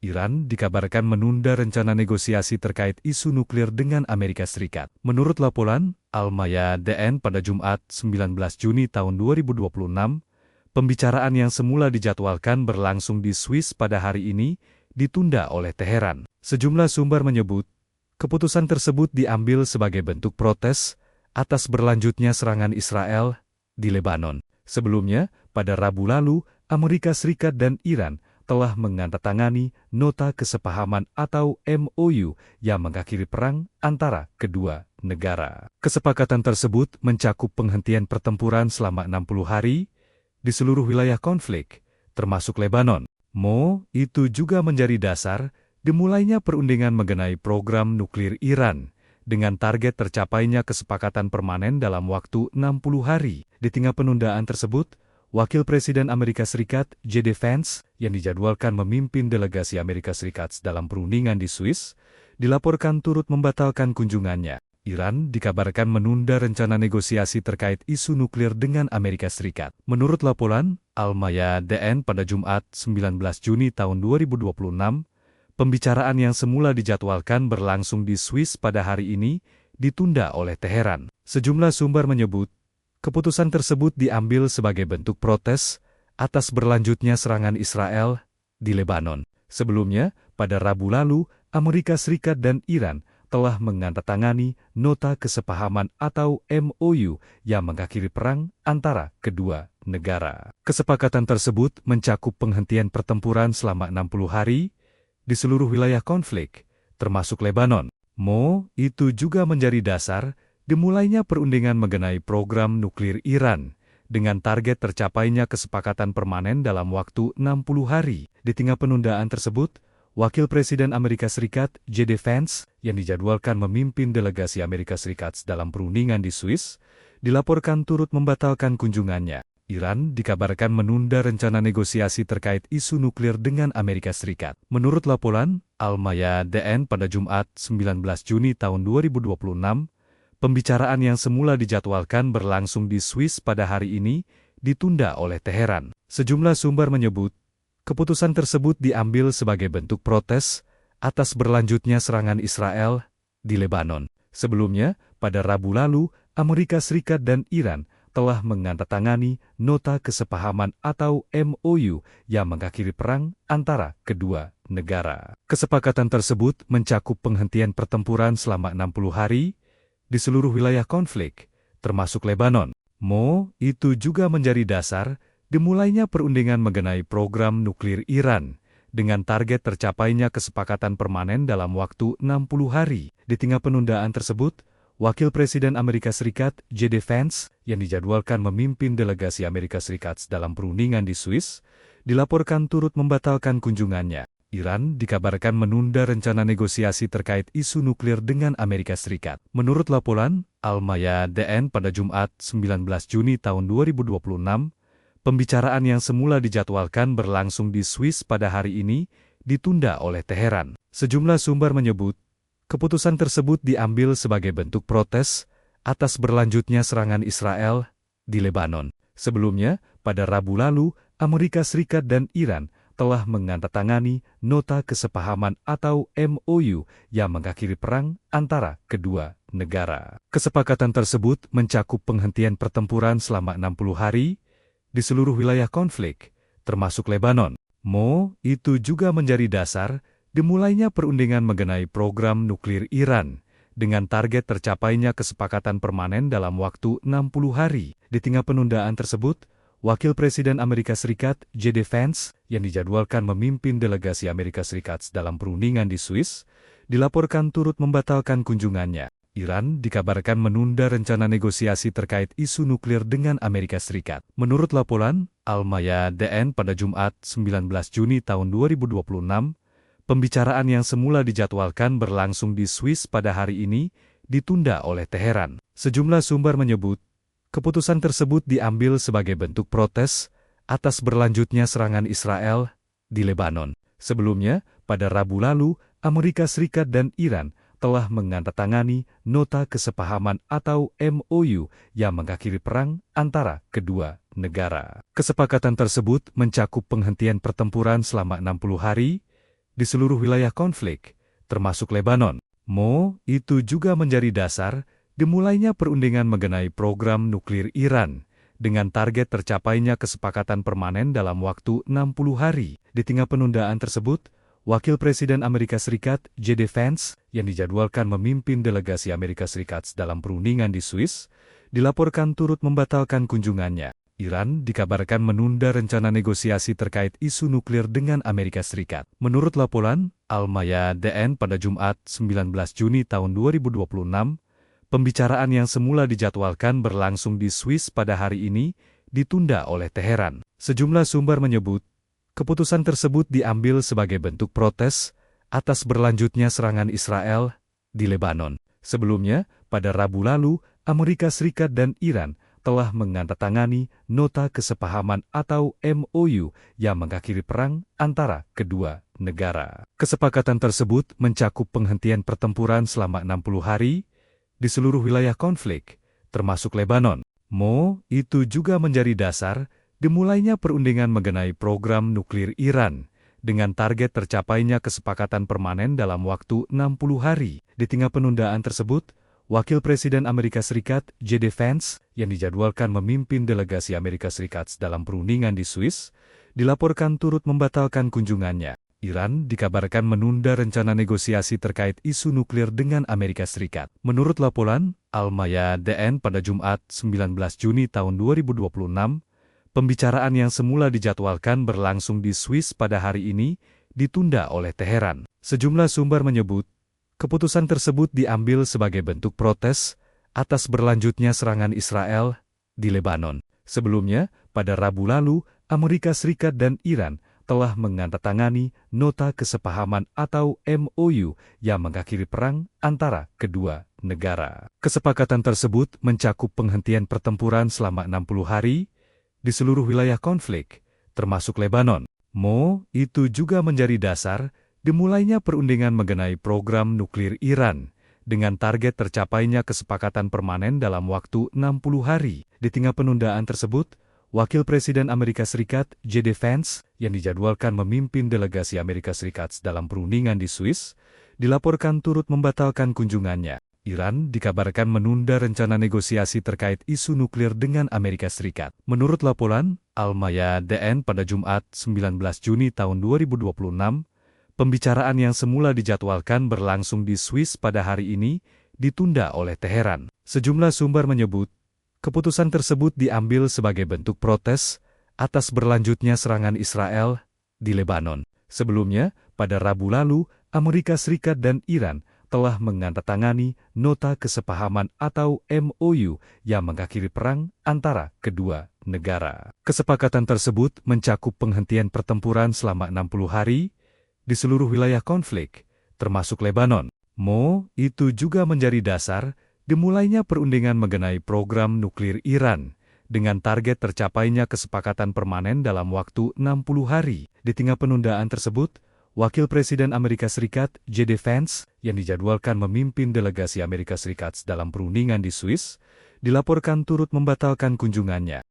Iran dikabarkan menunda rencana negosiasi terkait isu nuklir dengan Amerika Serikat. Menurut laporan Al-Mayadeen pada Jumat 19 Juni tahun 2026, pembicaraan yang semula dijadwalkan berlangsung di Swiss pada hari ini ditunda oleh Teheran. Sejumlah sumber menyebut, keputusan tersebut diambil sebagai bentuk protes atas berlanjutnya serangan Israel di Lebanon. Sebelumnya, pada Rabu lalu, Amerika Serikat dan Iran telah menandatangani Nota Kesepahaman atau MOU yang mengakhiri perang antara kedua negara. Kesepakatan tersebut mencakup penghentian pertempuran selama 60 hari di seluruh wilayah konflik, termasuk Lebanon. Itu juga menjadi dasar dimulainya perundingan mengenai program nuklir Iran, dengan target tercapainya kesepakatan permanen dalam waktu 60 hari. Di tengah penundaan tersebut, Wakil Presiden Amerika Serikat, J.D. Vance, yang dijadwalkan memimpin delegasi Amerika Serikat dalam perundingan di Swiss, dilaporkan turut membatalkan kunjungannya. Iran dikabarkan menunda rencana negosiasi terkait isu nuklir dengan Amerika Serikat. Menurut laporan Al-Mayadeen pada Jumat 19 Juni tahun 2026, pembicaraan yang semula dijadwalkan berlangsung di Swiss pada hari ini ditunda oleh Teheran. Sejumlah sumber menyebut, keputusan tersebut diambil sebagai bentuk protes atas berlanjutnya serangan Israel di Lebanon. Sebelumnya, pada Rabu lalu, Amerika Serikat dan Iran telah menandatangani Nota Kesepahaman atau MOU yang mengakhiri perang antara kedua negara. Kesepakatan tersebut mencakup penghentian pertempuran selama 60 hari di seluruh wilayah konflik, termasuk Lebanon. Itu juga menjadi dasar dimulainya perundingan mengenai program nuklir Iran, dengan target tercapainya kesepakatan permanen dalam waktu 60 hari. Di tengah penundaan tersebut, Wakil Presiden Amerika Serikat, J.D. Vance, yang dijadwalkan memimpin delegasi Amerika Serikat dalam perundingan di Swiss, dilaporkan turut membatalkan kunjungannya. Iran dikabarkan menunda rencana negosiasi terkait isu nuklir dengan Amerika Serikat. Menurut laporan Al-Mayadeen pada Jumat 19 Juni tahun 2026, pembicaraan yang semula dijadwalkan berlangsung di Swiss pada hari ini ditunda oleh Teheran. Sejumlah sumber menyebut, keputusan tersebut diambil sebagai bentuk protes atas berlanjutnya serangan Israel di Lebanon. Sebelumnya, pada Rabu lalu, Amerika Serikat dan Iran telah menandatangani Nota Kesepahaman atau MOU yang mengakhiri perang antara kedua negara. Kesepakatan tersebut mencakup penghentian pertempuran selama 60 hari di seluruh wilayah konflik, termasuk Lebanon. Itu juga menjadi dasar dimulainya perundingan mengenai program nuklir Iran, dengan target tercapainya kesepakatan permanen dalam waktu 60 hari. Di tengah penundaan tersebut, Wakil Presiden Amerika Serikat, J.D. Vance, yang dijadwalkan memimpin delegasi Amerika Serikat dalam perundingan di Swiss, dilaporkan turut membatalkan kunjungannya. Iran dikabarkan menunda rencana negosiasi terkait isu nuklir dengan Amerika Serikat. Menurut laporan Al-Mayadeen pada Jumat 19 Juni tahun 2026, pembicaraan yang semula dijadwalkan berlangsung di Swiss pada hari ini ditunda oleh Teheran. Sejumlah sumber menyebut, keputusan tersebut diambil sebagai bentuk protes atas berlanjutnya serangan Israel di Lebanon. Sebelumnya, pada Rabu lalu, Amerika Serikat dan Iran telah menandatangani Nota Kesepahaman atau MOU yang mengakhiri perang antara kedua negara. Kesepakatan tersebut mencakup penghentian pertempuran selama 60 hari di seluruh wilayah konflik, termasuk Lebanon. Itu juga menjadi dasar dimulainya perundingan mengenai program nuklir Iran, dengan target tercapainya kesepakatan permanen dalam waktu 60 hari. Di tengah penundaan tersebut, Wakil Presiden Amerika Serikat, J.D. Vance, yang dijadwalkan memimpin delegasi Amerika Serikat dalam perundingan di Swiss, dilaporkan turut membatalkan kunjungannya. Iran dikabarkan menunda rencana negosiasi terkait isu nuklir dengan Amerika Serikat. Menurut laporan Al-Mayadeen pada Jumat 19 Juni tahun 2026, pembicaraan yang semula dijadwalkan berlangsung di Swiss pada hari ini ditunda oleh Teheran. Sejumlah sumber menyebut, keputusan tersebut diambil sebagai bentuk protes atas berlanjutnya serangan Israel di Lebanon. Sebelumnya, pada Rabu lalu, Amerika Serikat dan Iran telah menandatangani Nota Kesepahaman atau MOU yang mengakhiri perang antara kedua negara. Kesepakatan tersebut mencakup penghentian pertempuran selama 60 hari di seluruh wilayah konflik, termasuk Lebanon. Itu juga menjadi dasar dimulainya perundingan mengenai program nuklir Iran, dengan target tercapainya kesepakatan permanen dalam waktu 60 hari. Di tengah penundaan tersebut, Wakil Presiden Amerika Serikat, J.D. Vance, yang dijadwalkan memimpin delegasi Amerika Serikat dalam perundingan di Swiss, dilaporkan turut membatalkan kunjungannya. Iran dikabarkan menunda rencana negosiasi terkait isu nuklir dengan Amerika Serikat. Menurut laporan Al-Mayadeen pada Jumat 19 Juni tahun 2026, pembicaraan yang semula dijadwalkan berlangsung di Swiss pada hari ini ditunda oleh Teheran. Sejumlah sumber menyebut, keputusan tersebut diambil sebagai bentuk protes atas berlanjutnya serangan Israel di Lebanon. Sebelumnya, pada Rabu lalu, Amerika Serikat dan Iran telah menandatangani Nota Kesepahaman atau MOU yang mengakhiri perang antara kedua negara. Kesepakatan tersebut mencakup penghentian pertempuran selama 60 hari di seluruh wilayah konflik, termasuk Lebanon. Itu juga menjadi dasar dimulainya perundingan mengenai program nuklir Iran, dengan target tercapainya kesepakatan permanen dalam waktu 60 hari. Di tengah penundaan tersebut, Wakil Presiden Amerika Serikat, J.D. Vance, yang dijadwalkan memimpin delegasi Amerika Serikat dalam perundingan di Swiss, dilaporkan turut membatalkan kunjungannya. Iran dikabarkan menunda rencana negosiasi terkait isu nuklir dengan Amerika Serikat. Menurut laporan Al-Mayadeen pada Jumat 19 Juni tahun 2026, pembicaraan yang semula dijadwalkan berlangsung di Swiss pada hari ini ditunda oleh Teheran. Sejumlah sumber menyebut, keputusan tersebut diambil sebagai bentuk protes atas berlanjutnya serangan Israel di Lebanon. Sebelumnya, pada Rabu lalu, Amerika Serikat dan Iran telah menandatangani Nota Kesepahaman atau MOU yang mengakhiri perang antara kedua negara. Kesepakatan tersebut mencakup penghentian pertempuran selama 60 hari di seluruh wilayah konflik, termasuk Lebanon. Itu juga menjadi dasar dimulainya perundingan mengenai program nuklir Iran, dengan target tercapainya kesepakatan permanen dalam waktu 60 hari. Di tengah penundaan tersebut, Wakil Presiden Amerika Serikat, J.D. Vance, yang dijadwalkan memimpin delegasi Amerika Serikat dalam perundingan di Swiss, dilaporkan turut membatalkan kunjungannya. Iran dikabarkan menunda rencana negosiasi terkait isu nuklir dengan Amerika Serikat. Menurut laporan Al-Mayadeen pada Jumat 19 Juni tahun 2026, pembicaraan yang semula dijadwalkan berlangsung di Swiss pada hari ini ditunda oleh Teheran. Sejumlah sumber menyebut, keputusan tersebut diambil sebagai bentuk protes atas berlanjutnya serangan Israel di Lebanon. Sebelumnya, pada Rabu lalu, Amerika Serikat dan Iran telah menandatangani Nota Kesepahaman atau MOU yang mengakhiri perang antara kedua negara. Kesepakatan tersebut mencakup penghentian pertempuran selama 60 hari di seluruh wilayah konflik, termasuk Lebanon. Itu juga menjadi dasar dimulainya perundingan mengenai program nuklir Iran, dengan target tercapainya kesepakatan permanen dalam waktu 60 hari. Di tengah penundaan tersebut, Wakil Presiden Amerika Serikat, J.D. Vance, yang dijadwalkan memimpin delegasi Amerika Serikat dalam perundingan di Swiss, dilaporkan turut membatalkan kunjungannya.